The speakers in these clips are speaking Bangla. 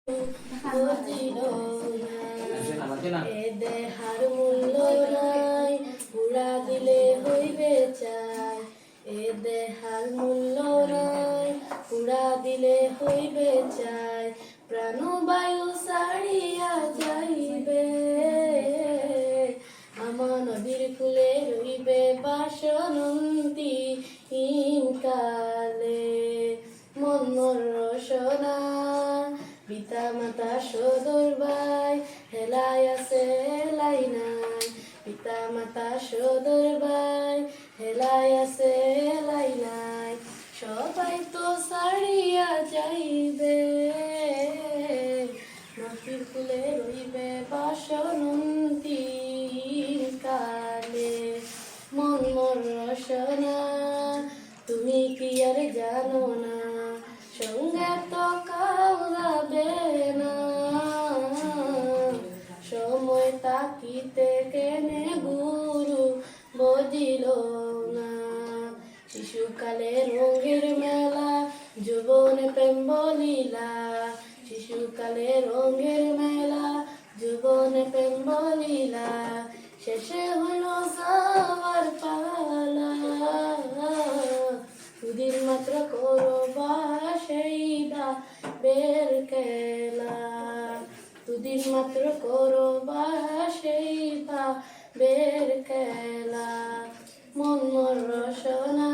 বুঝিল না এ দেহার মূল্য নাই পুরা দিলে হইবে চাই এ দেহার মূল্য নাই পুরা দিলে হইবে চাই প্রাণবায়ু ছাড়িয়া যাইবে আমার নদীর কূলে রইবে বাসন্তী কালে মন রসনা পিতা মাতা সদর ভাই হেলাই আছে হেলাই নাই পিতা মাতা সদর ভাই হেলাই আছে হেলাই নাই সবাই তো ছাড়িয়া যাইবে নদীর কূলে রইবে বাসন্তী কালে মন রসনা তুমি কি আর জানো না সঙ্গে তো কাউ যাবে না সময় তাকিতে কেনে গুরু বুঝিল না শিশুকালে রঙের মেলা যৌবনে প্রেম বলিলা শিশুকালে রঙের মেলা যৌবনে প্রেম বলিলা শেষে হইল যাওয়ার পালা দুদিন মাত্র করবা সেইবা বের খেলা দুদিন মাত্র করবা সেইবা বের খেলা মন রসনা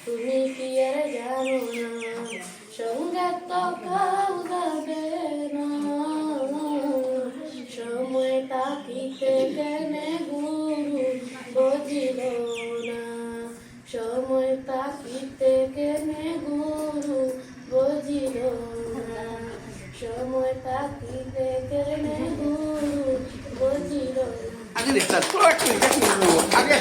তুমি কি আর জানো না সঙ্গে তো কাউ যাবে না সময় তাকিতে কেনে গুরু বুঝিল না সময় তাকিতে কেনে গুরু বুঝিল না সময় তাকিতে কেনে গুরু বুঝিল না